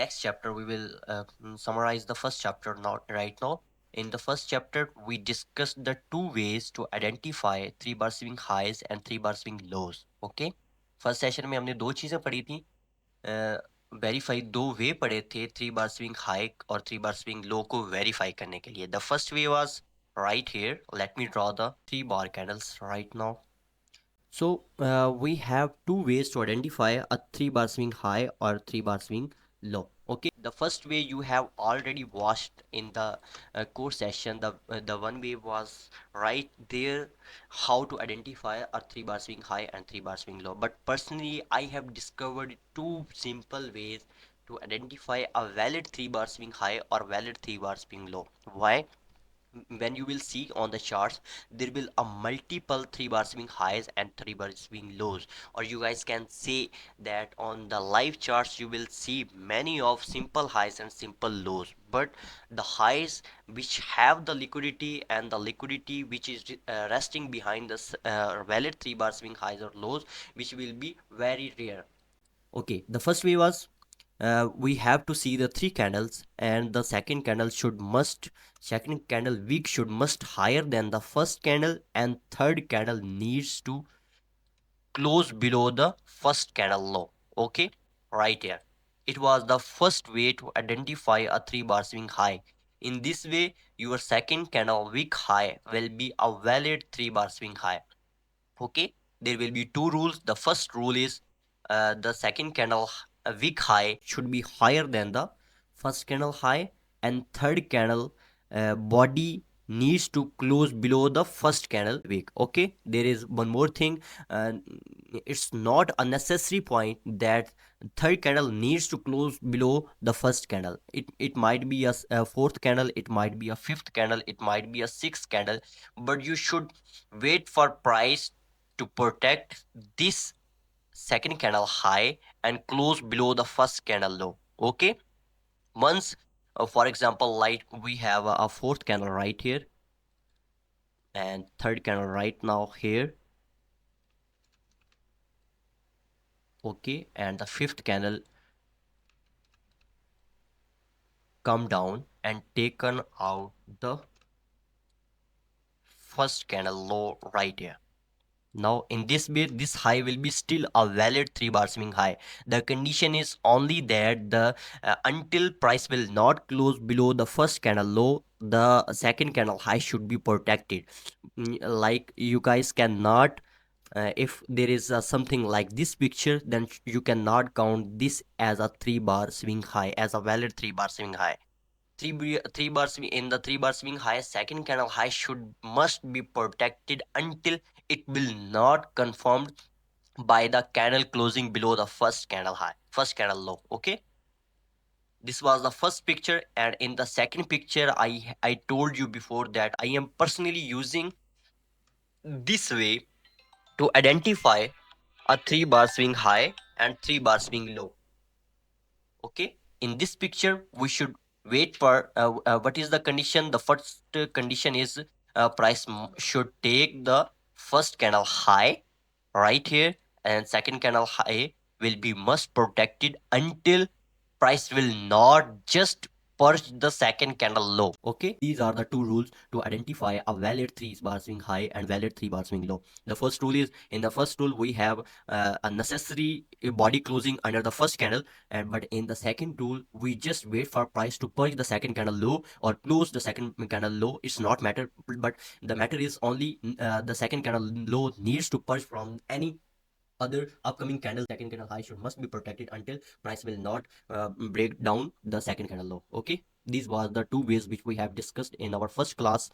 next chapter we will summarize the first chapter now. Right now, in the first chapter, we discussed the two ways to identify 3 bar swing highs and 3 bar swing lows. Okay, first session में हमने दो चीजें पढ़ी थी. Verify दो वे पढ़े थे 3 बार swing high और 3 बार स्विंग लो को वेरीफाई करने के लिए. The first way was right here. Let me draw the 3 bar candles right now. So we have two ways to identify a 3 bar swing high or 3 bar swing low. Okay, the first way you have already watched in the course session. The one way was right there, how to identify a 3 bar swing high and 3 bar swing low. But personally, I have discovered two simple ways to identify a valid 3 bar swing high or valid 3 bar swing low. Why? When you will see on the charts, there will a multiple 3 bar swing highs and 3 bar swing lows, or you guys can say that on the live charts you will see many of simple highs and simple lows. But the highs which have the liquidity and the liquidity which is resting behind the valid 3 bar swing highs or lows, which will be very rare. Okay, the first way was we have to see the three candles, and the second candle wick should must higher than the first candle, and third candle needs to close below the first candle low. Okay, right here. It was the first way to identify a 3 bar swing high. In this way, your second candle wick high will be a valid 3 bar swing high. Okay, there will be two rules. The first rule is the second candle wick high should be higher than the first candle high, and third candle body needs to close below the first candle wick. Okay, there is one more thing. uh, it's not a necessary point that third candle needs to close below the first candle. It might be a fourth candle, it might be a fifth candle, it might be a sixth candle, but you should wait for price to protect this second candle high and close below the first candle low. Okay, once for example, like we have a fourth candle right here and third candle right now here. Okay, and the fifth candle come down and taken out the first candle low right here. Now in this bit, this high will be still a valid 3 bar swing high. The condition is only that the until price will not close below the first candle low, the second candle high should be protected. Like you guys cannot, if there is something like this picture, then you cannot count this as a 3 bar swing high, as a valid 3 bar swing high. Three bar swing, in the 3 bar swing high, second candle high should must be protected until it will not confirmed by the candle closing below the first candle high, first candle low. Okay, this was the first picture, and in the second picture, I told you before that I am personally using this way to identify a 3 bar swing high and 3 bar swing low. Okay, in this picture we should wait for what is the condition. The first condition is price should take the first candle high right here, and second candle high will be must protected until price will not just purge the second candle low. Okay, these are the two rules to identify a valid 3 bar swing high and valid 3 bar swing low. The first rule is, in the first rule we have a necessary body closing under the first candle, and but in the second rule we just wait for price to purge the second candle low or close the second candle low. It's not matter, but the matter is only the second candle low needs to purge from any other upcoming candle. Second candle high should must be protected until price will not break down the second candle low. Okay, these were the two ways which we have discussed in our first class,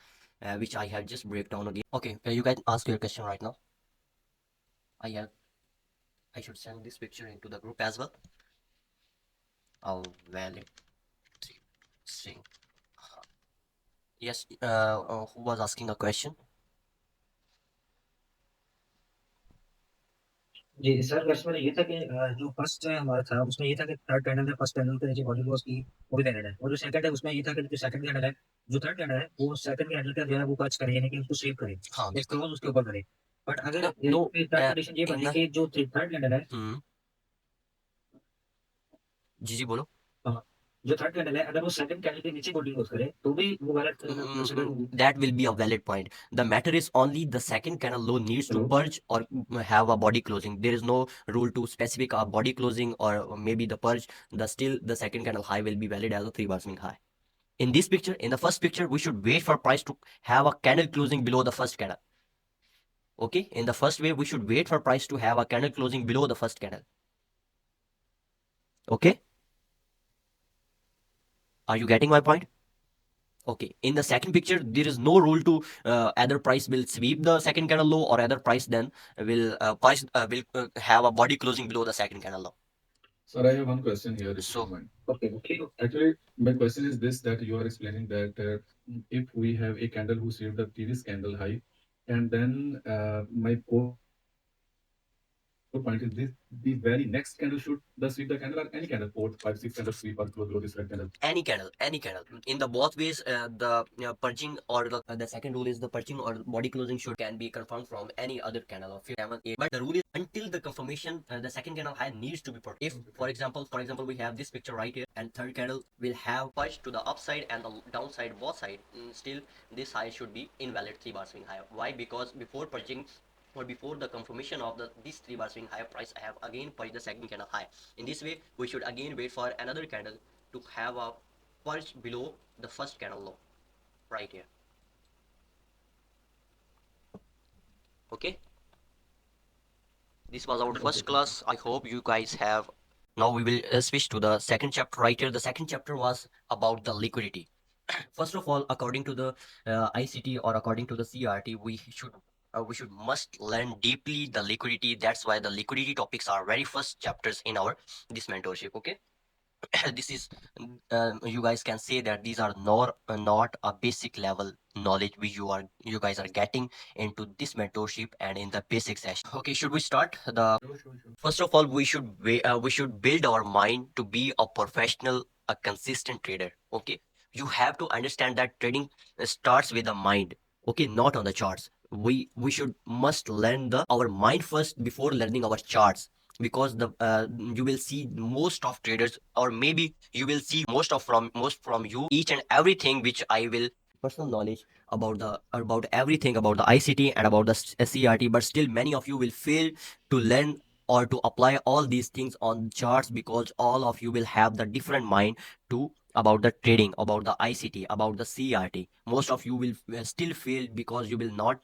which I have just break down again. Okay, you guys ask your question right now. I should send this picture into the group as well. Oh, valid string. Yes, who was asking a question? जी sir, question मेरा ये था कि जो first हमारा था उसमें ये था कि थर्ड कैंडल है, फर्स्ट कैंडल के नीचे बॉडी क्लोज की, वो भी कैंडल है, और जो सेकंड है उसमें ये था कि जो सेकंड कैंडल है, जो थर्ड कैंडल है वो सेकंड कैंडल का जो है वो टच करे, यानी कि उसको स्वीप करे, हाँ, एक क्लोज उसके ऊपर करे। बट अगर नो, थर्ड कंडीशन ये इन बनी द कि जो थर्ड कैंडल है, जी जी बोलो. हाँ, जो थर्ड कैंडल है अगर वो सेकंड कैंडल के नीचे बॉडी क्लोज करे तो भी वो वैलिड कंसीडर होगी। That will be a valid point. The matter is only the second candle low needs to Hello? purge or have a body closing. There is no rule to specific a body closing or maybe the purge. The still the second candle high will be valid as a 3 bar swing high. In this picture, in the first picture, we should wait for price to have a candle closing below the first candle. Okay, in the first way, we should wait for price to have a candle closing below the first candle. Okay, are you getting my point? Okay, in the second picture, there is no rule to either price will sweep the second candle low or either price then will have a body closing below the second candle low. Sir, I have one question here, if you So don't mind. Okay, okay. Actually, my question is this, that you are explaining that if we have a candle who saved the previous candle high, and then my core point is this, the very next candle should the sweep the candle, or any candle, 4, 5, 6 candle sweep or close below this red candle. any candle in the both ways, the purging or the second rule is the purging or body closing should can be confirmed from any other candle of 7 8, but the rule is until the confirmation the second candle high needs to be purged. If for example we have this picture right here and third candle will have purged to the upside and the downside both side, still this high should be invalid 3 bar swing high. Why? Because before purging or before the confirmation of this 3 bar swing high price, I have again purged the second candle high. In this way we should again wait for another candle to have a purge below the first candle low right here. Okay, this was our first class. I hope you guys have. Now we will switch to the second chapter right here. The second chapter was about the liquidity. First of all, according to the ICT or according to the CRT, we should must learn deeply the liquidity. That's why the liquidity topics are very first chapters in our this mentorship. Okay, this is you guys can say that these are not a basic level knowledge which you guys are getting into this mentorship and in the basic session. Okay, should we start the Sure, sure, sure. first of all we should build our mind to be a professional, a consistent trader. Okay, you have to understand that trading starts with the mind. Okay, not on the charts. We should must learn the our mind first before learning our charts, because the you will see most of traders, or maybe you will see most from you each and everything which I will personal knowledge about everything about the ICT and about the CRT, but still many of you will fail to learn or to apply all these things on charts, because all of you will have the different mind to about the trading, about the ICT, about the CRT. Most of you will still fail because you will not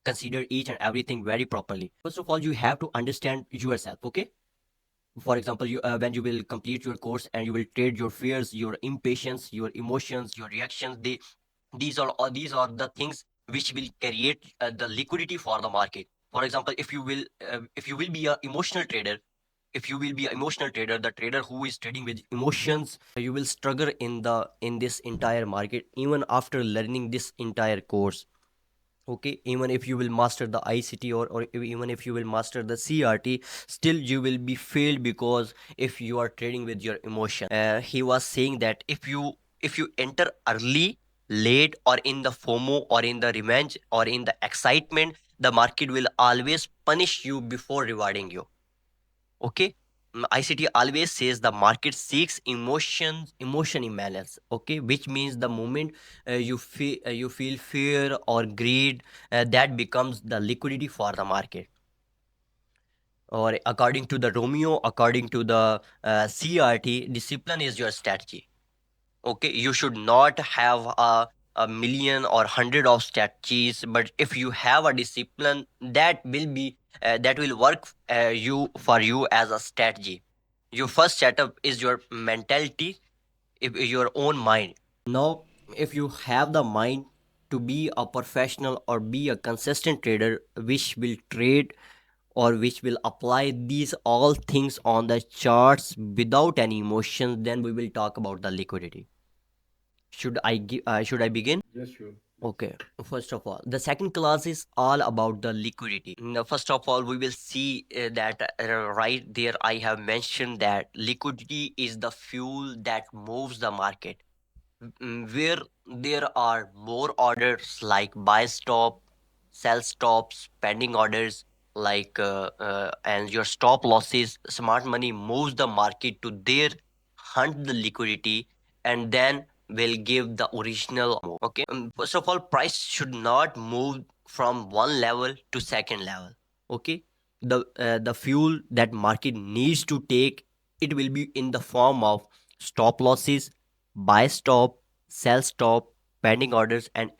consider each and everything very properly. First of all, you have to understand yourself. Okay, for example, when you will complete your course and you will trade your fears, your impatience, your emotions, your reactions, these are the things which will create the liquidity for the market. For example, if you will be a emotional trader, if you will be an emotional trader, the trader who is trading with emotions, you will struggle in this entire market even after learning this entire course. Okay, even if you will master the ICT, or even if you will master the CRT, still you will be failed, because if you are trading with your emotion. He was saying that if you enter early, late, or in the FOMO, or in the revenge, or in the excitement, the market will always punish you before rewarding you. Okay, ICT always says the market seeks emotion imbalance. Okay, which means the moment you feel fear or greed, that becomes the liquidity for the market. Or according to the Romeo, according to the CRT, discipline is your strategy. Okay, you should not have a million or hundred of strategies, but if you have a discipline, that will work you as a strategy. Your first setup is your mentality, your own mind. Now, if you have the mind to be a professional or be a consistent trader which will trade or which will apply these all things on the charts without any emotions, then we will talk about the liquidity. Should I begin? Yes, sure. Okay. First of all, the second class is all about the liquidity. Now, first of all, we will see that right there I have mentioned that liquidity is the fuel that moves the market. Where there are more orders like buy stop, sell stops, pending orders, and your stop losses, smart money moves the market to there hunt the liquidity and then will give the original move. Okay, first of all, price should not move from one level to second level. Okay, the fuel that market needs to take, it will be in the form of stop losses, buy stop, sell stop, pending orders, and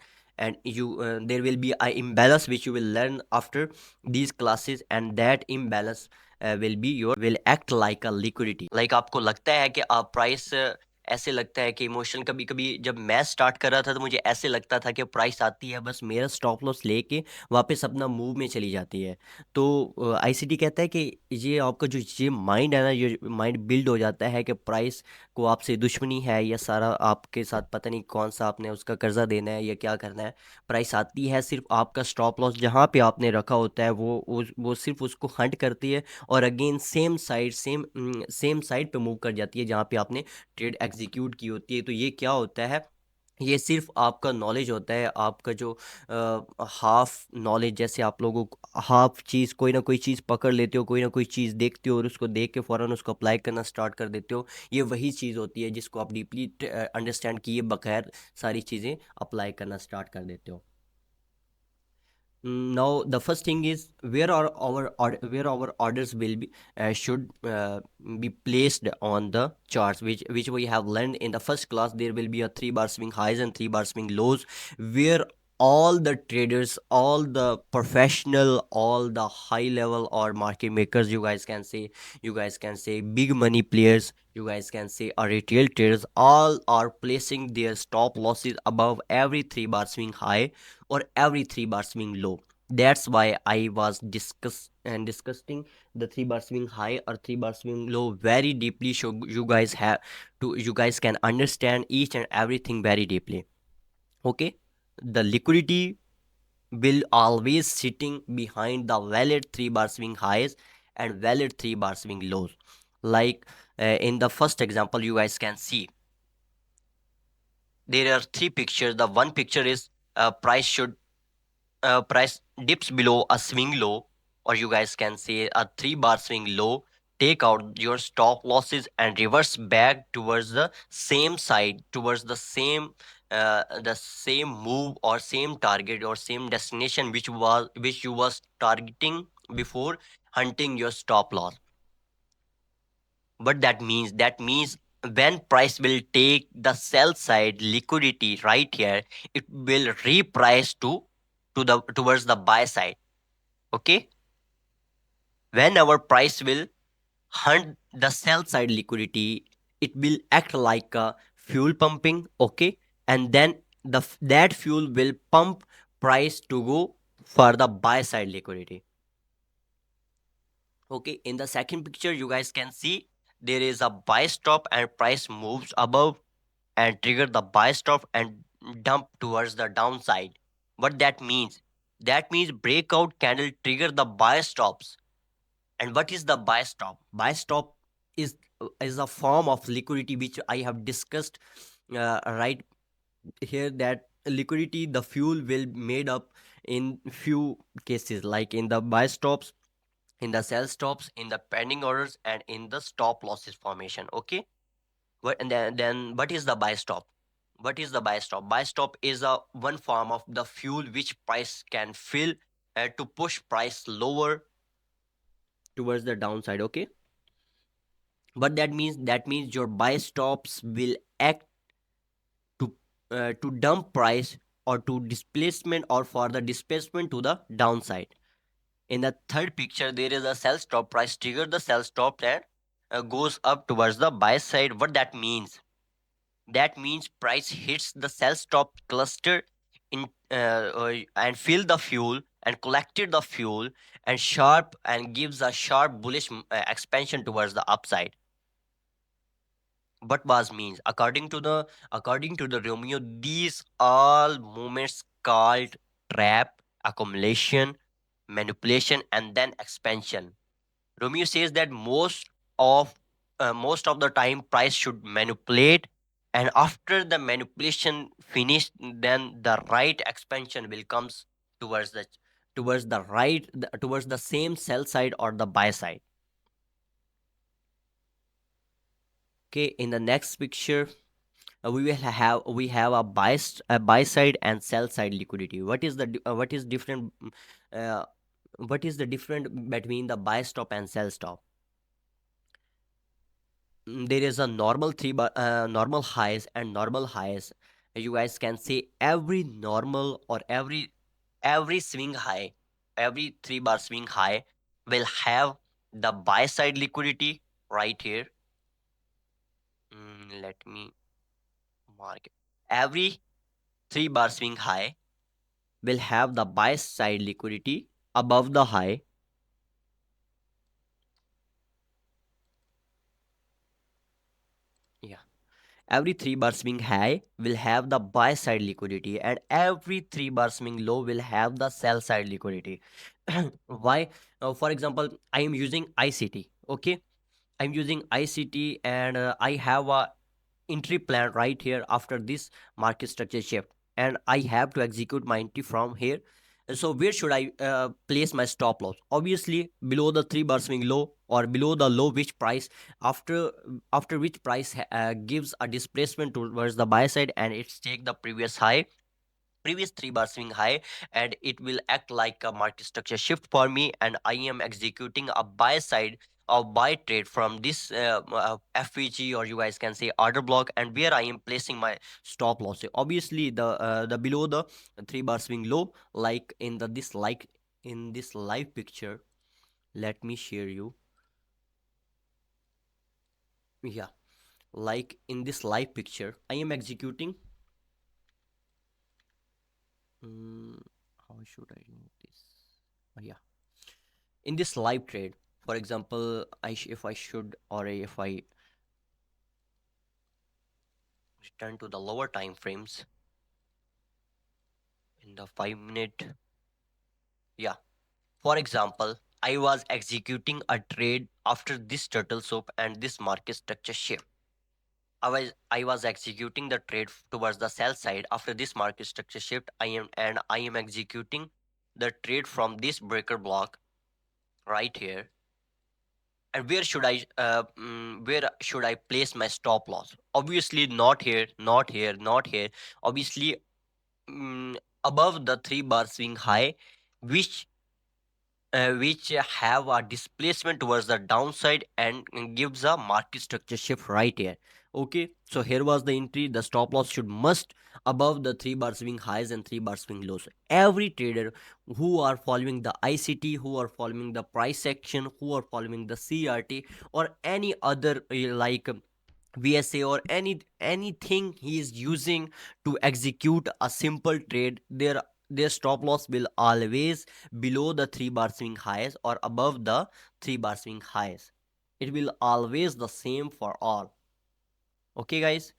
you there will be a imbalance which you will learn after these classes, and that imbalance will act like a liquidity. Like आपको लगता है कि आप price ऐसे लगता है कि emotion, कभी कभी जब मैं स्टार्ट कर रहा था तो मुझे ऐसे लगता था कि प्राइस आती है बस मेरा स्टॉप लॉस लेके वापस अपना मूव में चली जाती है। तो आईसीटी कहता है कि ये आपका जो ये माइंड है ना, ये माइंड बिल्ड हो जाता है कि प्राइस को आपसे दुश्मनी है, या सारा आपके साथ पता नहीं कौन सा आपने उसका कर्जा देना है या क्या करना है। प्राइस आती है, सिर्फ आपका स्टॉप लॉस जहाँ पे आपने रखा होता है वो सिर्फ उसको हंट करती है और अगेन सेम साइड पे मूव कर जाती है जहाँ पे आपने ट्रेड एग्जीक्यूट की होती है। तो ये क्या होता है, ये सिर्फ आपका नॉलेज होता है, आपका जो हाफ नॉलेज, जैसे आप लोगों को हाफ चीज़, कोई ना कोई चीज़ पकड़ लेते हो, कोई ना कोई चीज़ देखते हो और उसको देख के फ़ौरन उसको अप्लाई करना स्टार्ट कर देते हो। ये वही चीज़ होती है जिसको आप डीपली अंडरस्टैंड किए बगैर सारी चीज़ें अप्लाई करना स्टार्ट कर देते हो। Now the first thing is where our orders will be should be placed on the charts, which we have learned in the first class. There will be a 3 bar swing highs and 3 bar swing lows, where all the traders, all the professional, all the high level or market makers, you guys can say big money players, you guys can say our retail traders, all are placing their stop losses above every 3 bar swing high or every 3 bar swing low. That's why I was discussing the 3 bar swing high or 3 bar swing low very deeply, so you guys can understand each and everything very deeply. Okay, the liquidity will always sitting behind the valid 3 bar swing highs and valid 3 bar swing lows. Like in the first example, you guys can see there are 3 pictures. The one picture is price dips below a swing low, or you guys can say a 3 bar swing low. Take out your stop losses and reverse back towards the same side, towards the same move or same target or same destination which you was targeting before hunting your stop loss. What that means when price will take the sell side liquidity right here, it will reprice to the towards the buy side. Okay, when our price will hunt the sell side liquidity, it will act like a fuel pumping. Okay, and then that fuel will pump price to go for the buy side liquidity. Okay, in the second picture you guys can see there is a buy stop and price moves above and trigger the buy stop and dump towards the downside. What that means? That means breakout candle trigger the buy stops. And what is the buy stop? Buy stop is is a form of liquidity which I have discussed right here, that liquidity, the fuel will made up in few cases, like in the buy stops, in the sell stops, in the pending orders, and in the stop losses formation. Okay, then what is the buy stop? What is the buy stop? Buy stop is a one form of the fuel which price can fill to push price lower towards the downside. Okay, what that means your buy stops will act to dump price or to displacement or for the displacement to the downside. In the third picture, there is a sell stop. Price trigger the sell stop and goes up towards the buy side. What that means? That means price hits the sell stop cluster in and fill the fuel and collected the fuel and gives a sharp bullish expansion towards the upside. What was means? According to the Romeo, these all movements called trap, accumulation, manipulation, and then expansion. Romeo says that most of the time price should manipulate, and after the manipulation finished, then the right expansion will comes towards the same sell side or the buy side. Okay, in the next picture, we have a buy side and sell side liquidity. What is different, uh, what is the different between the buy stop and sell stop? There is a normal highs and normal highs. You guys can see every normal or every swing high, every 3 bar swing high will have the buy side liquidity right here. Let me mark it. Every 3 bar swing high will have the buy side liquidity above the high. Yeah. Every 3 bar swing high will have the buy side liquidity, and every 3 bar swing low will have the sell side liquidity. Why? For example, I am using ICT. Okay, I'm using ICT, and I have a entry plan right here after this market structure shift, and I have to execute my entry from here. So where should I place my stop loss? Obviously below the 3 bar swing low, or below the low which price, after which price gives a displacement towards the buy side, and it's take the previous 3 bar swing high, and it will act like a market structure shift for me, and I am executing a buy side or buy trade from this FVG, or you guys can say order block, and where I am placing my stop loss. So obviously the below the 3 bar swing low, like in the this like in this live picture. Let me share you. Yeah, like in this live picture I am executing. mm, how should I remove this? Yeah, in this live trade, for example, if I should, or if I return to the lower time frames in the 5 minute. Yeah, for example, I was executing a trade after this turtle soup and this market structure shift. I was executing the trade towards the sell side after this market structure shift. I am executing the trade from this breaker block right here. And where should I place my stop loss? Obviously not here, not here, not here. Obviously, mm, above the 3 bar swing high, which have a displacement towards the downside, and gives a market structure shift right here. Okay, so here was the entry. The stop loss should must above the 3 bar swing highs and 3 bar swing lows. Every trader who are following the ICT, who are following the price action, who are following the CRT, or any other like VSA, or anything he is using to execute a simple trade, their stop loss will always below the 3 bar swing highs or above the 3 bar swing highs. It will always the same for all. Okay guys,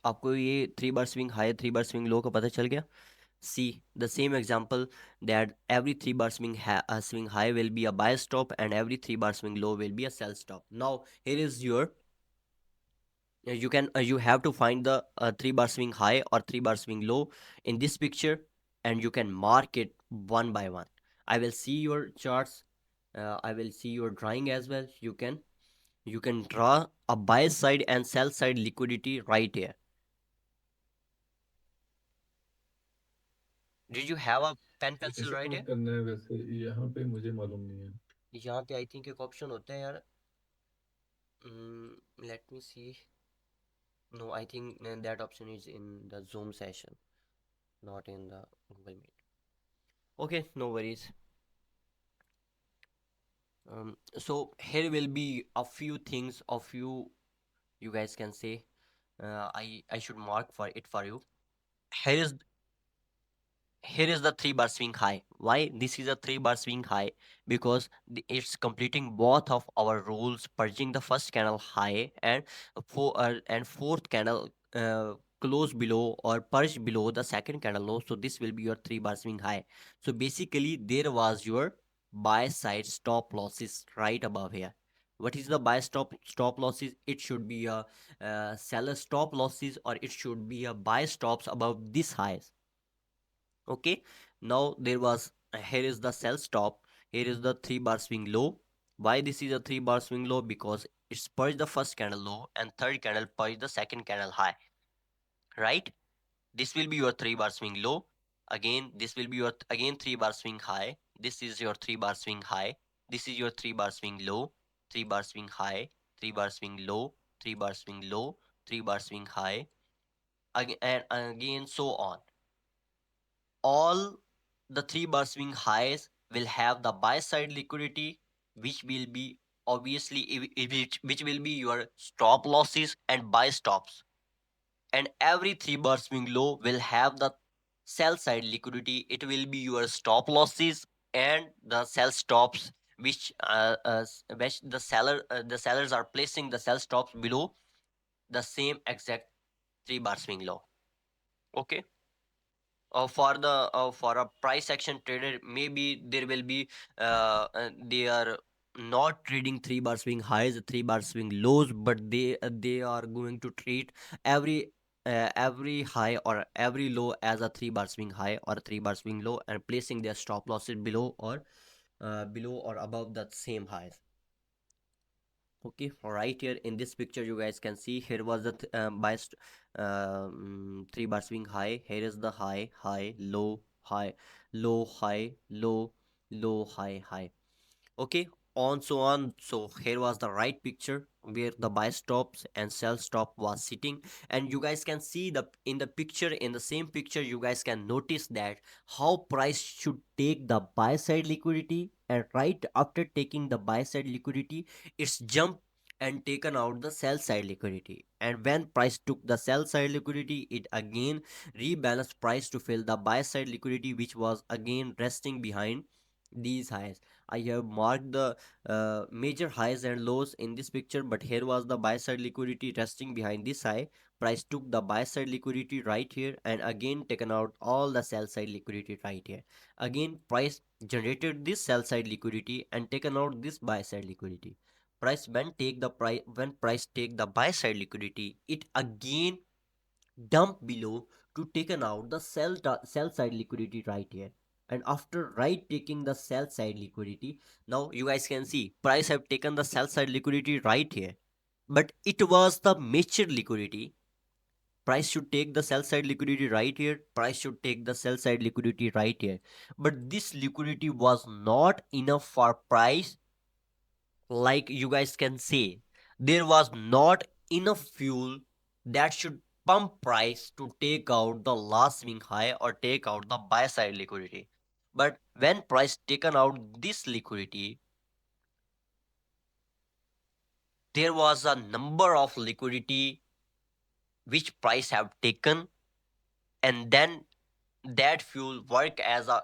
आपको ये 3 bar swing high 3 bar swing low का पता चल गया? See the same example, that every 3 bar swing high will be a buy stop, and every 3 bar swing low will be a sell stop. Now here is your you have to find the 3 bar swing high or 3 bar swing low in this picture, and you can mark it one by one. I will see your charts. I will see your drawing as well. You can draw a buy side and sell side liquidity right here. Did you have a pen ये pencil कैसे right mark here? करना है वैसे यहाँ पे मुझे मालूम नहीं है। यहाँ पे आई थिंक एक ऑप्शन होता है यार. Let me see. No, I think that option is in the Zoom session, not in the Google Meet. Okay, no worries. So here will be a few things of you guys can say. I should mark for it for you. Here is the 3 bar swing high. Why this is a 3 bar swing high? Because it's completing both of our rules, purging the first candle high, and fourth candle close below or purge below the second candle low. So this will be your 3 bar swing high. So basically there was your buy side stop losses right above here. What is the buy stop losses? It should be a seller stop losses, or it should be a buy stops above this highs. Okay, now there was here is the sell stop, here is the 3 bar swing low. Why this is a 3 bar swing low? Because it's purged the first candle low and third candle purged the second candle high, right? This will be your 3 bar swing low. Again, this will be your again 3 bar swing high. This is your 3 bar swing high. This is your 3 bar swing low, 3 bar swing high, 3 bar swing low, 3 bar swing low, 3 bar swing high, again and again so on. All the 3 bar swing highs will have the buy side liquidity, which will be obviously which will be your stop losses and buy stops. And every 3 bar swing low will have the sell side liquidity. It will be your stop losses and the sell stops, which the sellers are placing the sell stops below the same exact 3 bar swing low. Okay. For a price action trader, maybe there will be they are not trading 3 bar swing highs, 3 bar swing lows, but they are going to treat every high or every low as a 3 bar swing high or a 3 bar swing low, and placing their stop losses below or above that same highs. Okay, right here in this picture you guys can see, here was the 3 bar swing high. Here is the high, high, low, high, low, high, low, low, high, high. Okay, on so on. So here was the right picture where the buy stops and sell stop was sitting, and you guys can see the in the picture, in the same picture you guys can notice that how price should take the buy side liquidity, and right after taking the buy side liquidity, it's jumped and taken out the sell side liquidity. And when price took the sell side liquidity, it again rebalanced price to fill the buy side liquidity, which was again resting behind these highs. I have marked the major highs and lows in this picture, but here was the buy side liquidity resting behind this high. Price took the buy side liquidity right here and again taken out all the sell side liquidity right here. Again, price generated this sell side liquidity and taken out this buy side liquidity. When price take the buy side liquidity, it again dump below to taken out the sell side liquidity right here. And after right taking the sell side liquidity, now you guys can see price have taken the sell side liquidity right here, but it was the mature liquidity. Price should take the sell side liquidity right here, price should take the sell side liquidity right here, but this liquidity was not enough for price. Like you guys can see, there was not enough fuel that should pump price to take out the last swing high or take out the buy side liquidity. But when price taken out this liquidity, there was a number of liquidity which price have taken, and then that fuel work as a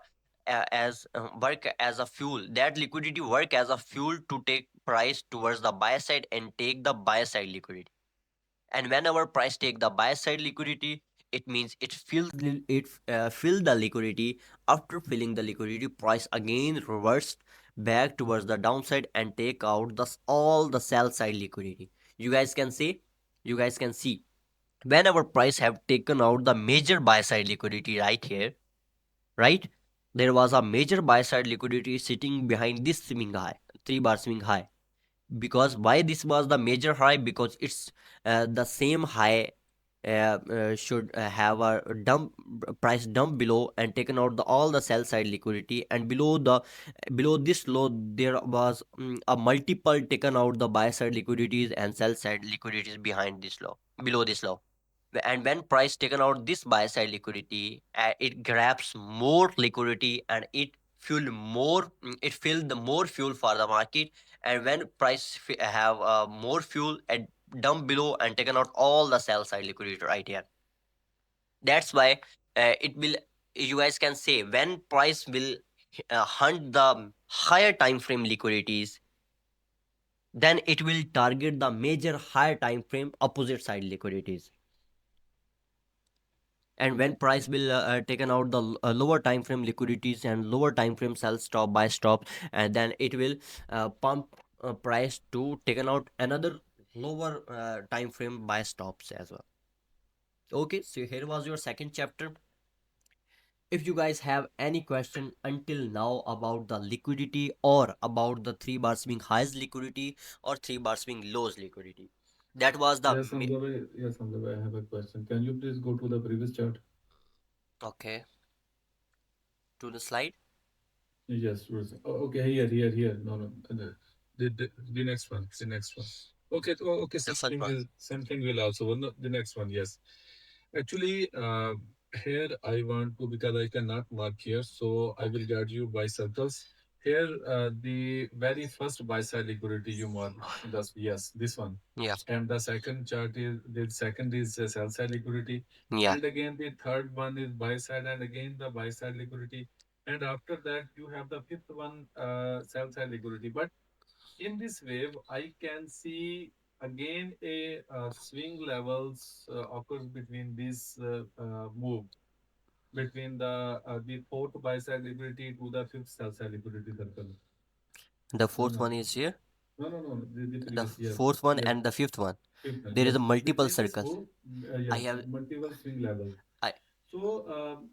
fuel, that liquidity work as a fuel to take price towards the buy side and take the buy side liquidity. And whenever price take the buy side liquidity, it means fill the liquidity. After filling the liquidity, price again reversed back towards the downside and take out all the sell side liquidity. You guys can see, you guys can see whenever price have taken out the major buy side liquidity right here, right? There was a major buy side liquidity sitting behind this swing high, 3 bar swing high. Because why this was the major high? Because it's the same high should have a dump price dump below and taken out all the sell side liquidity, and below this low there was a multiple taken out the buy side liquidities and sell side liquidities behind this low, below this low. And when price taken out this buy side liquidity, it grabs more liquidity and it filled the more fuel for the market. And when price have more fuel and dump below and taken out all the sell side liquidity right here. That's why it will, you guys can say, when price will hunt the higher time frame liquidities, then it will target the major higher time frame opposite side liquidities. And when price will taken out the lower time frame liquidities and lower time frame sell stop buy stop, and then it will pump price to taken out another lower time frame buy stops as well. Okay, so here was your second chapter. If you guys have any question until now about the liquidity or about the 3 bar swing highs liquidity or 3 bar swing lows liquidity, that was the Yes, Hamza bhai, I have a question. Can you please go to the previous chart? okay, to the slide. Yes, okay, here. No, no, the next one, the next one. Okay, okay, The first one. same thing will also. Well, no, the next one, yes. Actually, here I want to, because I cannot mark here, so I will guide you by circles. Here, the very first buy side liquidity you mark, that's yes, this one. Yeah. And the second is sell side liquidity, Yeah. and again the third one is buy side, and again the buy side liquidity, and after that you have the fifth one, sell side liquidity. But in this wave, I can see again a swing levels occurs between this move between the fourth buy side liquidity to the fifth sell side liquidity circle. The No, fourth no, one is here. no. The The previous, yes, fourth one yes, and the fifth one. fifth one, There is a yes. multiple Between these circles. two, I yes, have multiple swing levels. I So,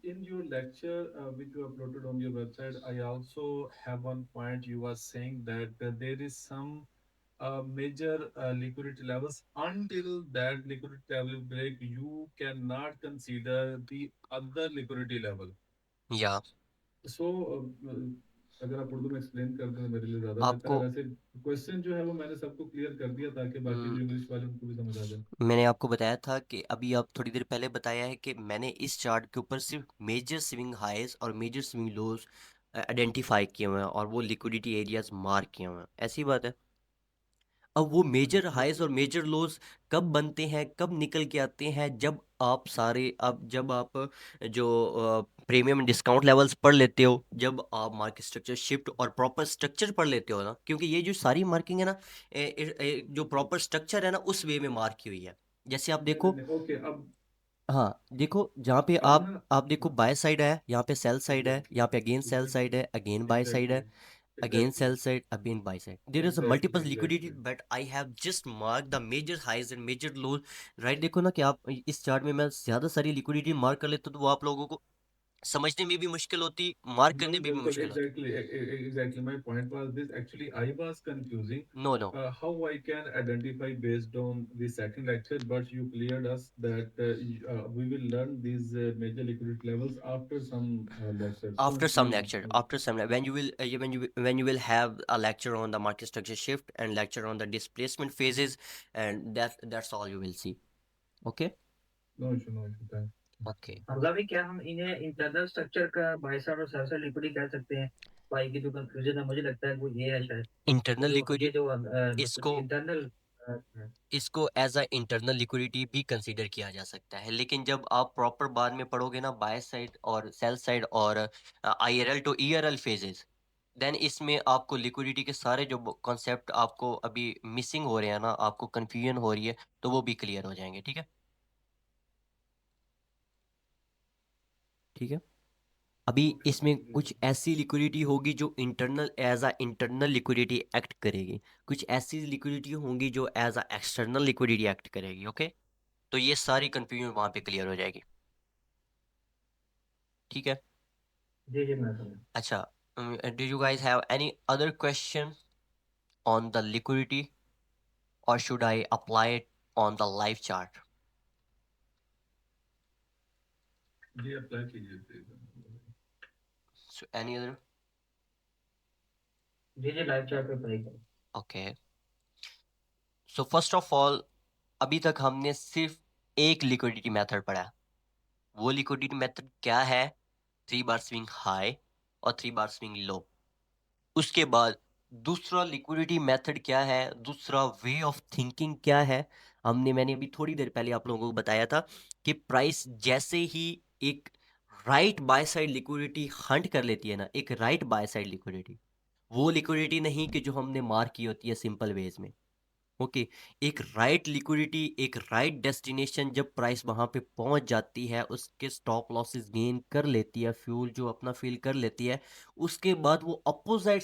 in your lecture, which you uploaded on your website, I also have one point. You were saying that there is some major liquidity levels. Until that liquidity level break, you cannot consider the other liquidity level. yeah. So, अगर आप उर्दू में explain कर दें तो मेरे लिए ज़्यादा बेहतर है। आपको वैसे क्वेश्चन जो है वो मैंने सबको क्लियर कर दिया ताकि बाकी जो इंग्लिश वाले उनको भी समझ आ जाए। मैंने आपको बताया था कि अभी आप थोड़ी देर पहले बताया है कि मैंने इस चार्ट के ऊपर सिर्फ मेजर स्विंग हाईज और मेजर स्विंग लोज आइडेंटिफाई किए हुए हैं और वो लिक्विडिटी एरियाज मार्क किए हुए हैं, ऐसी बात है। अब वो मेजर हाईज और मेजर लोज कब बनते हैं, कब निकल के आते हैं, जब आप जो प्रीमियम डिस्काउंट लेवल्स पढ़ लेते हो, जब आप मार्केट स्ट्रक्चर शिफ्ट और प्रॉपर स्ट्रक्चर पढ़ लेते हो ना, क्योंकि ये जो सारी मार्किंग है ना, जो प्रॉपर स्ट्रक्चर है ना उस वे में मार्क की हुई है। जैसे आप नहीं नहीं देखो, नहीं, ओके, हाँ देखो, जहाँ पे अब आप ना, आप देखो बाय साइड है, यहाँ पे सेल साइड है, यहाँ पे अगेन सेल एग्जैक्ट साइड है, अगेन बाय साइड है, exactly again exactly sell side, again buy side. There is a exactly multiple liquidity, exactly but I have just marked the major highs and major lows. Right, देखो ना कि आप इस chart में मैं ज्यादा सारी लिक्विडिटी मार्क कर लेता तो वो आप लोगों को समझने में भी मुश्किल होती, मार्क करने में भी बिल्कुल मुश्किल होती। Exactly my point was this actually I was confusing No, no. how I can identify based on the second lecture, but you cleared us that we will learn these major liquidity levels after some lectures. So After some please, lecture, after some when you will when you will have a lecture on the market structure shift and lecture on the displacement phases, and that's all you will see. Okay. no issue, no issue. Thanks. Okay. Hamza भी क्या हम इन्हें internal structure का bye side और sell side liquidity कह सकते हैं? भाई की जो कंफ्यूजन है मुझे लगता है वो ये है शायद कि इंटरनल जो ये लिक्विडिटी जो इसको इंटरनल इसको एज अ इंटरनल लिक्विडिटी भी कंसीडर किया जा सकता है, लेकिन जब आप प्रॉपर बाद में पढ़ोगे ना बाय साइड और सेल साइड और आईआरएल टू ईआरएल फेजेस, देन इसमें आपको लिक्विडिटी के सारे जो कॉन्सेप्ट आपको अभी मिसिंग हो रहे हैं ना, आपको कंफ्यूजन हो रही है, तो वो भी क्लियर हो जाएंगे। ठीक है, ठीक है। अभी इसमें कुछ ऐसी लिक्विडिटी होगी जो internal as a internal liquidity act करेगी, कुछ ऐसी लिक्विडिटी होंगी जो as a external liquidity act करेगी। ओके, तो ये सारी कंफ्यूजन वहां पे क्लियर हो जाएगी। ठीक है। जी जी मैं समझ। अच्छा, do you guys have any other question on the liquidity, or should I apply it on the live chart? जी अप्लाई कीजिए please. So any other? जी जी लाइव चैट पे अप्लाई करो। Okay. So first of all, अभी तक हमने सिर्फ एक लिक्विडिटी मेथड पढ़ा है। वो लिक्विडिटी मेथड क्या है? 3 बार स्विंग हाई और 3 बार स्विंग लो। उसके बाद दूसरा लिक्विडिटी मेथड क्या है, दूसरा वे ऑफ थिंकिंग क्या है, मैंने अभी थोड़ी देर पहले आप लोगों को बताया था कि प्राइस जैसे ही एक right buy side liquidity Hunt कर लेती है ना, एक राइट बाय साइड लिक्विडिटी, वो लिक्विडिटी नहीं कि जो हमने मार्क की होती है सिंपल वेज में। ओके, एक राइट लिक्विडिटी, एक राइट डेस्टिनेशन, जब प्राइस वहां पे पहुंच जाती है, उसके स्टॉप लॉसेस गेन कर लेती है, फ्यूल जो अपना फिल कर लेती है, उसके बाद वो अपोजिट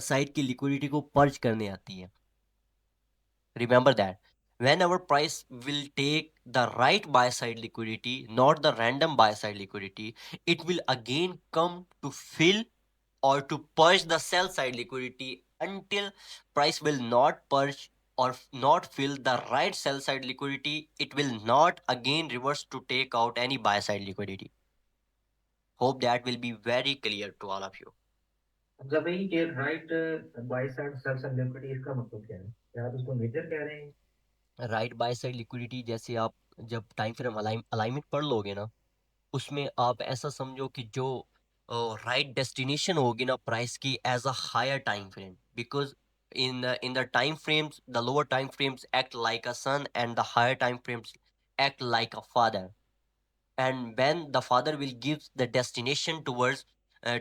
साइड की लिक्विडिटी को पर्ज करने आती है। Remember that, whenever price will take the right buy side liquidity, not the random buy side liquidity, it will again come to fill or to purge the sell side liquidity until price will not purge or not fill the right sell side liquidity. It will not again reverse to take out any buy side liquidity. Hope that will be very clear to all of you. जब भाई ये right buy side sells and liquidity इसका मतलब क्या है? क्या आप इसको मेजर कह रहे हैं? राइट बाय साइड लिक्विडिटी जैसे आप जब टाइम फ्रेम अलाइनमेंट पढ़ लोगे ना, उसमें आप ऐसा समझो कि जो राइट डेस्टिनेशन होगी ना प्राइस की as a higher time frame, because in the time frames, the lower time frames act like a son and the higher time frames act like a father. And when the father will give the destination towards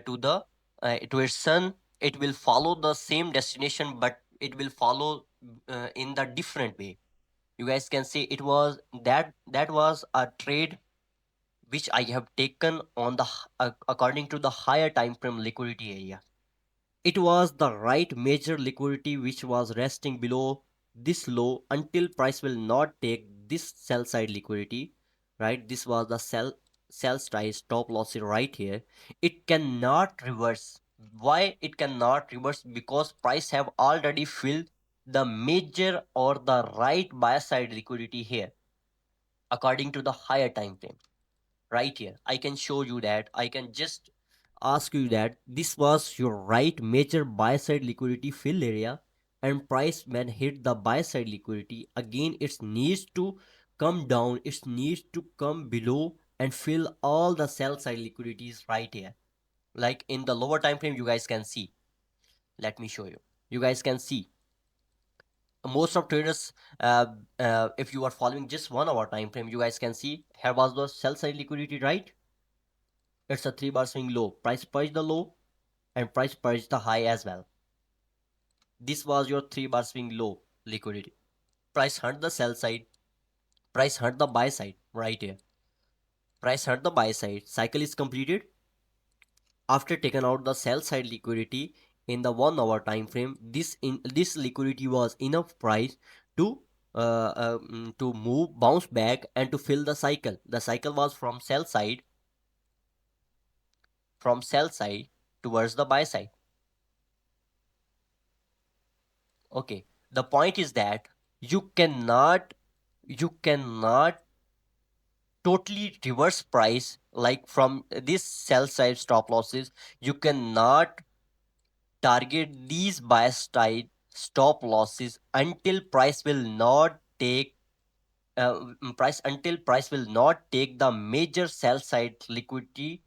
to his son, it will follow the same destination, but it will follow in the different way. You guys can see it was that was a trade which I have taken on the according to the higher time frame liquidity area. It was the right major liquidity which was resting below this low until price will not take this sell side liquidity. Right, this was the sell side stop loss right here. It cannot reverse. Why it cannot reverse? Because price have already filled the major or the right buy side liquidity here according to the higher time frame. Right here I can show you that. I can just ask you that this was your right major buy side liquidity fill area, and price when hit the buy side liquidity again, it needs to come down, it needs to come below and fill all the sell side liquidities right here. Like in the lower time frame, you guys can see, let me show you. You guys can see most of traders, if you are following just 1 hour time frame, you guys can see here was the sell side liquidity, right? It's a 3 bar swing low. Price purge the low and price purge the high as well. This was your 3 bar swing low liquidity. Price hunt the sell side. Price hunt the buy side right here. Price hunt the buy side. Cycle is completed. After taking out the sell side liquidity in the 1 hour time frame, this liquidity was enough price to to move, bounce back, and to fill the cycle. The cycle was from sell side towards the buy side. Okay, the point is that you cannot totally reverse price like from this sell side stop losses. You cannot target these buy side stop losses until price will not take price will not take the major sell side liquidity,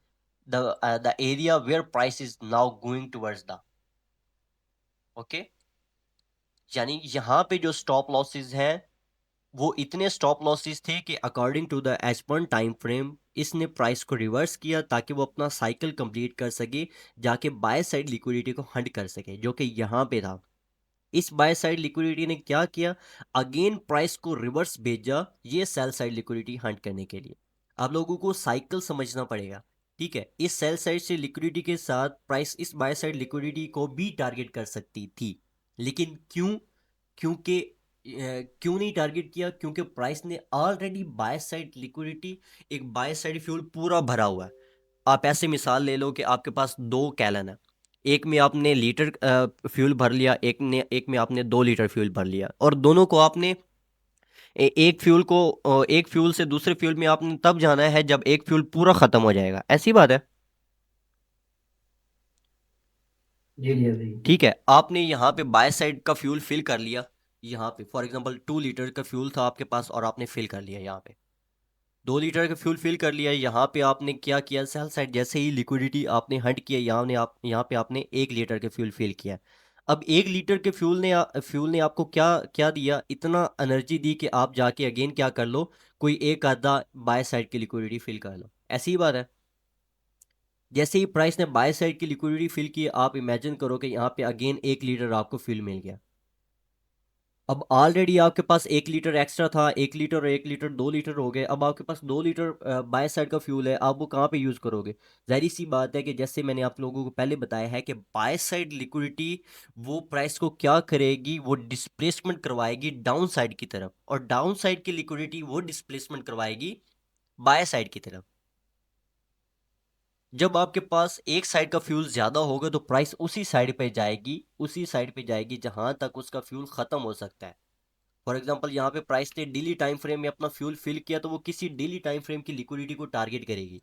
the area where price is now going towards the. Okay, यानी यहाँ पे जो stop losses हैं वो इतने stop losses थे कि according to the H one time frame इसने प्राइस को रिवर्स किया ताकि वो अपना साइकिल कंप्लीट कर सके, जाके बाय साइड लिक्विडिटी को हंट कर सके, जो कि यहाँ पे था। इस बाय साइड लिक्विडिटी ने क्या किया, अगेन प्राइस को रिवर्स भेजा ये सेल साइड लिक्विडिटी हंट करने के लिए। आप लोगों को साइकिल समझना पड़ेगा, ठीक है? इस सेल साइड से लिक्विडिटी के साथ प्राइस इस बाय साइड लिक्विडिटी को भी टारगेट कर सकती थी, लेकिन क्योंकि क्यों नहीं टारगेट किया? क्योंकि प्राइस ने ऑलरेडी बाय साइड लिक्विडिटी, एक बाय साइड फ्यूल पूरा भरा हुआ है। आप ऐसे मिसाल ले लो कि आपके पास 2 गैलन है, एक में आपने लीटर फ्यूल भर लिया, एक में आपने 2 लीटर फ्यूल भर लिया, और दोनों को आपने एक फ्यूल से दूसरे फ्यूल में आपने तब जाना है जब एक फ्यूल पूरा खत्म हो जाएगा। ऐसी बात है, जी जी जी। ठीक है? आपने यहाँ पे बाय साइड का फ्यूल फिल कर लिया, यहाँ पे फॉर एग्जांपल 2 लीटर का फ्यूल था आपके पास और आपने फिल कर लिया, यहाँ पे 2 लीटर का फ्यूल फिल कर लिया। यहाँ पे आपने क्या किया, सेल साइड जैसे ही लिक्विडिटी आपने हंट किया, यहाँ पे आपने 1 लीटर के फ्यूल फिल किया। अब 1 लीटर के फ्यूल ने आपको क्या क्या दिया, इतना एनर्जी दी कि आप जाके अगेन क्या कर लो, कोई एक आधा बाय साइड की लिक्विडिटी फिल कर लो। ऐसी ही बात है, जैसे ही प्राइस ने बाय साइड की लिक्विडिटी फिल की, आप इमेजिन करो कि यहाँ पे अगेन 1 लीटर आपको फ्यूल मिल गया। अब ऑलरेडी आपके पास 1 लीटर एक्स्ट्रा था, 1 लीटर और 1 लीटर 2 लीटर हो गए। अब आपके पास 2 लीटर बाय साइड का फ्यूल है, आप वो कहाँ पे यूज़ करोगे? जाहिर सी बात है कि जैसे मैंने आप लोगों को पहले बताया है कि बाय साइड लिक्विडिटी वो प्राइस को क्या करेगी, वो डिस्प्लेसमेंट करवाएगी डाउन साइड की तरफ, और डाउन साइड की लिक्विडिटी वो डिस्प्लेसमेंट करवाएगी बाय साइड की तरफ। जब आपके पास एक साइड का फ्यूल ज़्यादा होगा तो प्राइस उसी साइड पे जाएगी, उसी साइड पे जाएगी जहां तक उसका फ्यूल ख़त्म हो सकता है। फॉर एग्जांपल यहाँ पे प्राइस ने डेली टाइम फ्रेम में अपना फ्यूल फिल किया तो वो किसी डेली टाइम फ्रेम की लिक्विडिटी को टारगेट करेगी।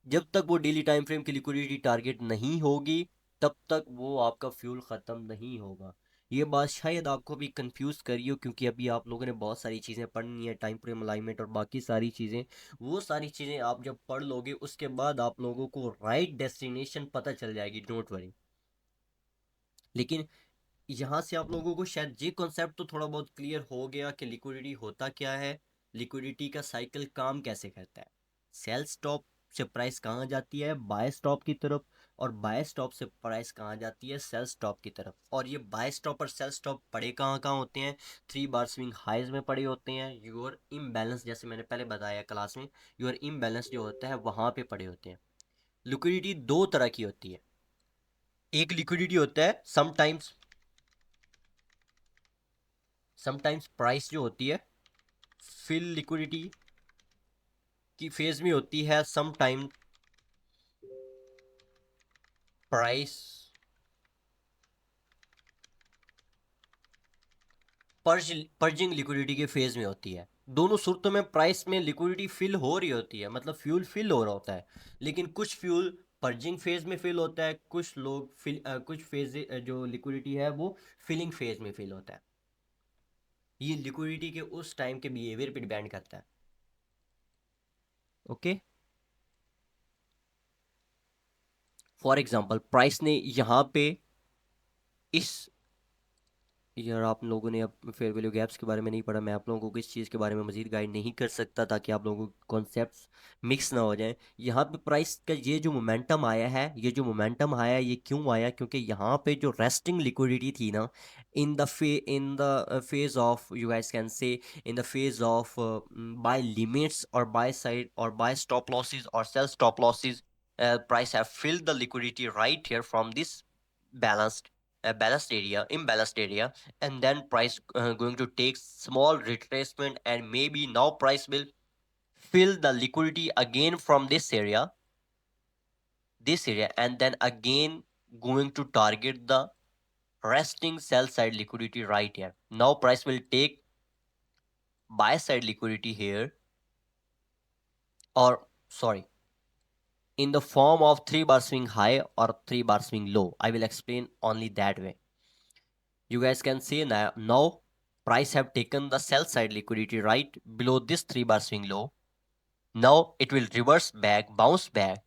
जब तक वो डेली टाइम फ्रेम की लिक्विडिटी टारगेट नहीं होगी तब तक वो आपका फ्यूल ख़त्म नहीं होगा। ये बात शायद आपको भी कंफ्यूज करी हो, क्योंकि अभी आप लोगों ने बहुत सारी चीज़ें पढ़नी है, टाइम फ्रेम अलाइनमेंट और बाकी सारी चीज़ें। वो सारी चीज़ें आप जब पढ़ लोगे उसके बाद आप लोगों को राइट डेस्टिनेशन पता चल जाएगी, डोंट वरी। लेकिन यहाँ से आप लोगों को शायद ये कॉन्सेप्ट तो थोड़ा बहुत क्लियर हो गया कि लिक्विडिटी होता क्या है, लिक्विडिटी का साइकिल काम कैसे करता है। सेल स्टॉप से प्राइस कहाँ जाती है? बाय स्टॉप की तरफ। और बाय स्टॉप से प्राइस कहाँ जाती है? सेल स्टॉप की तरफ। और ये बाय स्टॉप और सेल स्टॉप पड़े कहाँ कहाँ होते हैं? 3 बार स्विंग हाइज में पड़े होते हैं। योर इम्बैलेंस, जैसे मैंने पहले बताया क्लास में, योर इम्बैलेंस जो होता है वहाँ पे पड़े होते हैं। लिक्विडिटी दो तरह की होती है। एक लिक्विडिटी होता है समटाइम्स प्राइस जो होती है फिल लिक्विडिटी की फेज में होती है, some time price purging liquidity के फेज में होती है। दोनों सूरतों में प्राइस में लिक्विडिटी फिल हो रही होती है, मतलब फ्यूल फिल हो रहा होता है। लेकिन कुछ फ्यूल पर्जिंग फेज में फिल होता है, कुछ लोग कुछ फेज जो लिक्विडिटी है वो फिलिंग फेज में फिल होता है। ये लिक्विडिटी के उस टाइम के बिहेवियर पे डिपेंड करता है। ओके, फॉर एग्जांपल प्राइस ने यहाँ पे इस, यार आप लोगों ने अब फेयर वैल्यू गैप्स के बारे में नहीं पढ़ा, मैं आप लोगों को इस चीज़ के बारे में मजीद गाइड नहीं कर सकता ताकि आप लोगों को कॉन्सेप्ट्स मिक्स ना हो जाएं। यहाँ पे प्राइस का ये जो मोमेंटम आया है, ये जो मोमेंटम आया ये क्यों आया? क्योंकि यहाँ पे जो रेस्टिंग लिक्विडिटी थी ना, in the phase of, you guys can say, in the phase of buy limits और बाय साइड और बाय स्टॉप लॉसेस और sell stop losses, price have filled the liquidity right here from this balanced balanced area, imbalanced area, and then price going to take small retracement, and maybe now price will fill the liquidity again from this area, and then again going to target the resting sell side liquidity right here. Now price will take buy side liquidity here, or sorry, in the form of 3 bar swing high or 3 bar swing low. I will explain only that way. You guys can see now price have taken the sell side liquidity right below this 3 bar swing low. Now it will reverse back, bounce back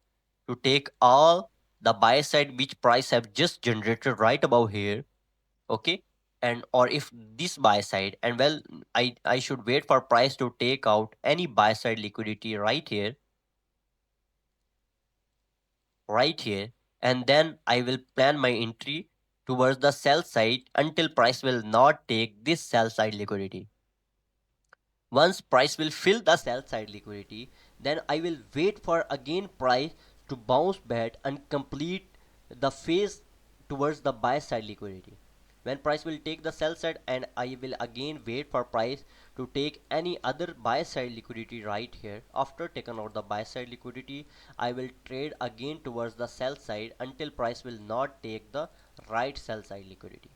to take all the buy side which price have just generated right above here. Okay, and or if this buy side, and well, I should wait for price to take out any buy side liquidity right here, and then I will plan my entry towards the sell side until price will not take this sell side liquidity. Once price will fill the sell side liquidity, then I will wait for again price to bounce back and complete the phase towards the buy side liquidity. When price will take the sell side, and I will again wait for price to take any other buy side liquidity right here. After taking out the buy side liquidity, I will trade again towards the sell side until price will not take the right sell side liquidity.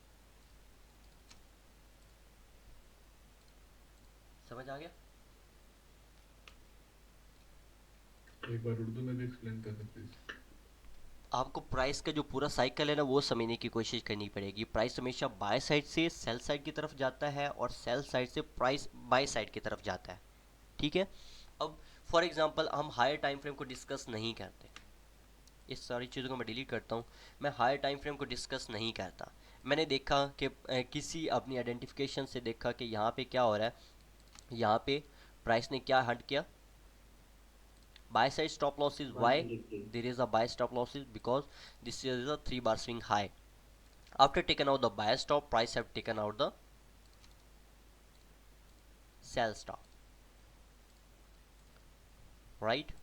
समझ आ गया? एक बार उर्दू में भी explain कर सकते हैं। आपको price का जो पूरा साइकिल है ना वो समझने की कोशिश करनी पड़ेगी। प्राइस हमेशा बाय साइड से सेल साइड की तरफ जाता है और सेल साइड से प्राइस बाय साइड की तरफ जाता है। ठीक है, अब फॉर एग्जांपल हम हायर टाइम फ्रेम को डिस्कस नहीं करते, इस सारी चीज़ों को मैं डिलीट करता हूँ। मैं हायर टाइम फ्रेम को डिस्कस नहीं करता। मैंने देखा कि किसी अपनी आइडेंटिफिकेशन से देखा कि यहाँ पे क्या हो रहा है। यहाँ पे प्राइस ने क्या हट किया? buy side stop loss is why 123. there is a buy stop losses, because this is a 3 bar swing high. After taken out the buy stop, price have taken out the sell stop, right?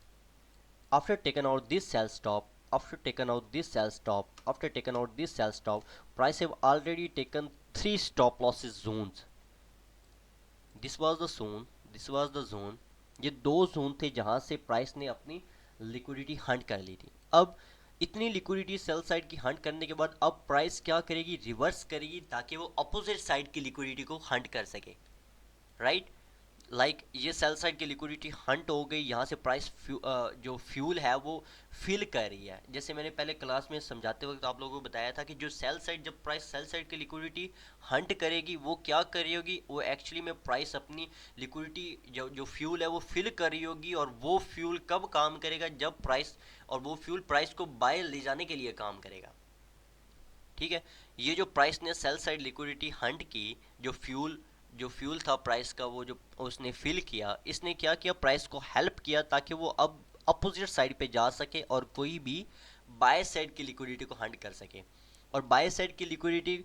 After taken out this sell stop, after taken out this sell stop, after taken out this sell stop, price have already taken three stop losses zones. This was the zone, this was the zone, ये दो zone थे जहां से price ने अपनी liquidity Hunt कर ली थी। अब इतनी लिक्विडिटी सेल साइड की हंट करने के बाद अब प्राइस क्या करेगी, रिवर्स करेगी ताकि वो अपोजिट साइड की लिक्विडिटी को हंट कर सके, राइट? लाइक ये सेल साइड की लिक्विडिटी हंट हो गई, यहाँ से प्राइस जो फ्यूल है वो फिल कर रही है। जैसे मैंने पहले क्लास में समझाते वक्त आप लोगों को बताया था कि जो सेल साइड, जब प्राइस सेल साइड की लिक्विडिटी हंट करेगी वो क्या कर रही होगी, वो एक्चुअली में प्राइस अपनी लिक्विडिटी जो जो फ्यूल है वो फिल कर रही होगी, और वो फ्यूल कब काम करेगा, जब प्राइस, और वो फ्यूल प्राइस को बाय ले जाने के लिए काम करेगा, ठीक है? ये जो प्राइस ने सेल साइड लिक्विडिटी हंट की, जो फ्यूल था प्राइस का, वो जो उसने फिल किया, इसने क्या किया, प्राइस को हेल्प किया ताकि वो अब अपोजिट साइड पे जा सके और कोई भी बाय साइड की लिक्विडिटी को हंट कर सके। और बाय साइड की लिक्विडिटी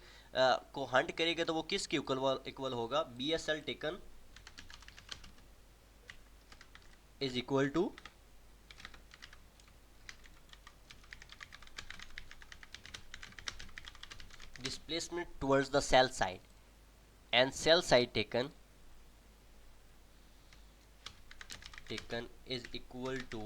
को हंट करेगा तो वो किसके इक्वल होगा, B S L taken is equal to displacement towards the sell side, and sell side taken is equal to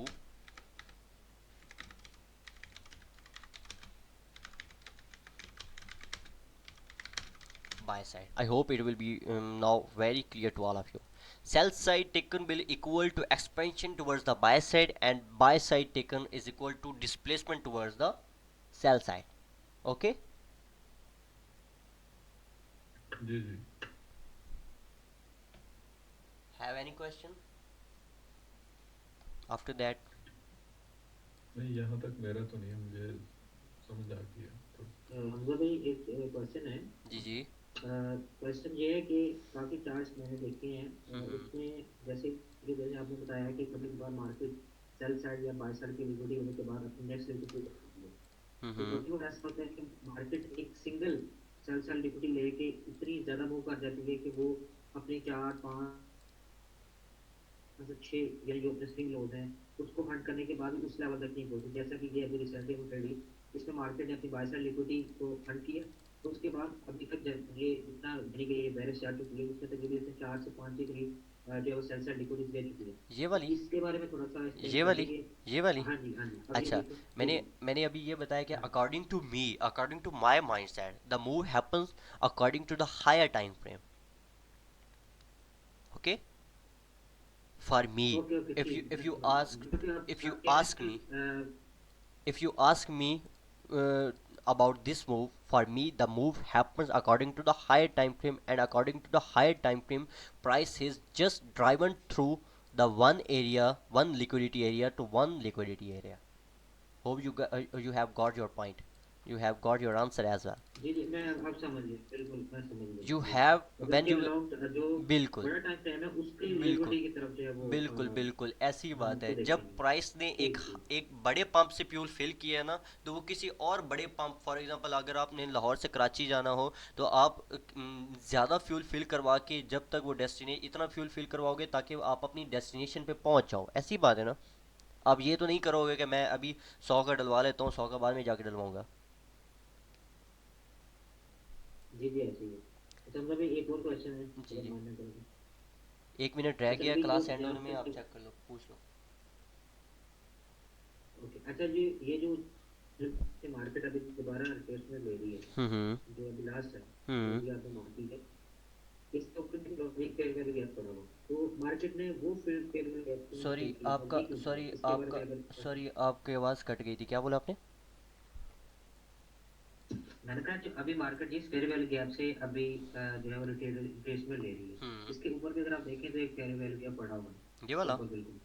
buy side. I hope it will be now very clear to all of you. Sell side taken will equal to expansion towards the buy side, and buy side taken is equal to displacement towards the sell side. Okay? जी जी। Have any question after that? नहीं, यहाँ तक मेरा तो नहीं है, मुझे समझ आ गया तो। हमजा भाई एक क्वेश्चन है। जी जी। क्वेश्चन ये है कि काफ़ी चार्ट्स मैंने देखे हैं, हम्म उसमें जैसे आपने बताया कि कभी कभार मार्केट सेल साइड या बाय साइड की लिक्विडिटी होने के बाद अपनी नेक्स्ट लिक्विडिटी करती है। तो हम्म कभी कभार ऐसा होता है कि मार्केट एक सिंगल सेल साइड लिक्विडिटी लेके इतनी ज़्यादा मूव कर जाती है कि वो अपने 4 5 मतलब 6 यानी जो अपने स्विंग लोज हैं उसको हंट करने के बाद भी उस लेवल तक नहीं पहुंची, जैसा कि ये अभी रिसेंटली हुई ट्रेड हुई, इसमें मार्केट ने अपनी बाय साइड लिक्विडिटी को हंट किया। तो उसके बाद अभी तक ये जितना यानी कि ये बेरिश जा चुकी है, उसमें तकरीबन से 4 से 5 के करीब जो है वो सेल साइड लिक्विडिटी दे चुकी है। ये वाली, इसके बारे में थोड़ा सा एक्सप्लेन ये वाली, करिए कि ये वाली। हाँ जी हाँ जी अभी अच्छा, देखो जी मैंने जी मैंने अभी ये बताया कि हाँ according to me, according to my mindset, the move happens according to the higher time frame. Okay, for me, okay okay if you ठीक if है। you ask, जो कि if you आप कह रहे हैं ask कि me, if you ask me about this move, for me the move happens according to the higher time frame, and according to the higher time frame, price is just driven through the one area, one liquidity area to one liquidity area. Hope you have got your point, you have got your answer as well. जी जी मैं अब समझ गया, बिल्कुल मैं समझ गया You ji. have, मतलब when कि you, लॉन्ग जो बिल्कुल बड़ा टाइम फ्रेम है उसकी बिल्कुल लिक्विडिटी की तरफ जो है वो बिल्कुल बिल्कुल ऐसी हम बात है। उसको जब देखेंगे। प्राइस ने एक ठीक ठीक एक बड़े पंप से फ्यूल फिल किया है ना, तो वो किसी और बड़े पंप, फॉर एग्जांपल अगर आपने लाहौर से कराची जाना हो तो आप ज़्यादा फ्यूल फिल करवा के जब तक वो डेस्टिनेशन, इतना फ्यूल फिल करवाओगे ताकि आप अपनी डेस्टिनेशन पे पहुंच जाओ, ऐसी बात है ना। आप ये तो नहीं करोगे कि मैं अभी 100 का डलवा लेता हूँ, 100 का बाद में जाके डलवाऊंगा। जी जी ऐसे ही है। अच्छा मतलब एक और क्वेश्चन है जी अगर जी, मानना करें। 1 मिनट रह अच्छा गया अभी जो क्लास एंड होने में, लास्ट आप चेक कर लो, पूछ लो। ओके अच्छा जी ये जो जो मार्केट अभी दोबारा रिट्रेसमेंट ले रही हम्म है जो अभी लास्ट है जो हम्म भी आपने मार्क की है, इसके ऊपर एक फेयर वैल्यू गैप पड़ा हुआ, तो मार्केट ने वो फेयर वैल्यू गैप को सॉरी फिल किया और आपका, ये क्यों किया, सॉरी इसके बारे आपका, में अगर सॉरी आपकी आवाज़ कट गई थी, क्या बोला आपने? मैंने कहा जो अभी मार्केट जिस फेयर वैल्यू गैप से अभी जो है वो रिट्रेसमेंट ले रही है, हम्म, इसके ऊपर भी अगर आप देखें तो एक फेयर वैल्यू गैप पड़ा हुआ ये है वाला। ऊपर बिल्कुल।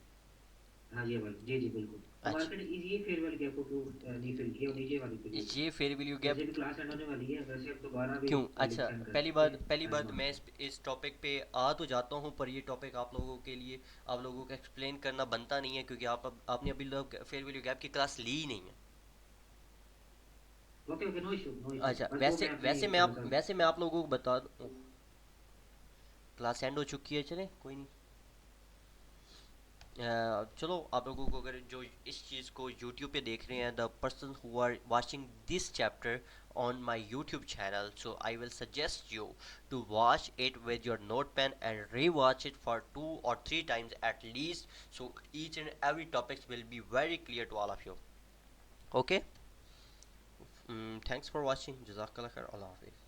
हाँ ये वाला जी जी बिल्कुल। तो अच्छा, मार्केट ये फेयर वैल्यू गैप को क्यों नहीं फिल किया और नीचे वाली पे क्यों किया? ये फेयर वैल्यू गैप वैसे भी क्लास एंड होने वाली है, वैसे अब दोबारा भी क्यों? कल अच्छा, एक्सटेंड कर पहली सकते बात, हैं पहली टाइम बात होने मैं पे। इस टॉपिक पे आ तो जाता हूँ, पर ये टॉपिक आप लोगों के लिए, आप लोगों को एक्सप्लेन करना बनता नहीं है, क्योंकि आपने अभी लोग फेयर वैल्यू गैप की क्लास ली ही नहीं है। Okay okay no issue no issue, अच्छा, बस वो वैसे मैं अपनी वैसे मैं थोड़ा आप सा वैसे मैं आप लोगों को बता दूँ, क्लास एंड हो चुकी है, चले कोई नहीं। चलो आप लोगों को अगर जो इस चीज़ को यूट्यूब पे देख रहे हैं, the person who are watching this chapter on my YouTube channel, so I will suggest you to watch it with your notepen and rewatch it for 2 or 3 times at least, so each and every topics will be very clear to all of you. Okay. Thanks for watching. Jazakallah khair. Allah Hafiz.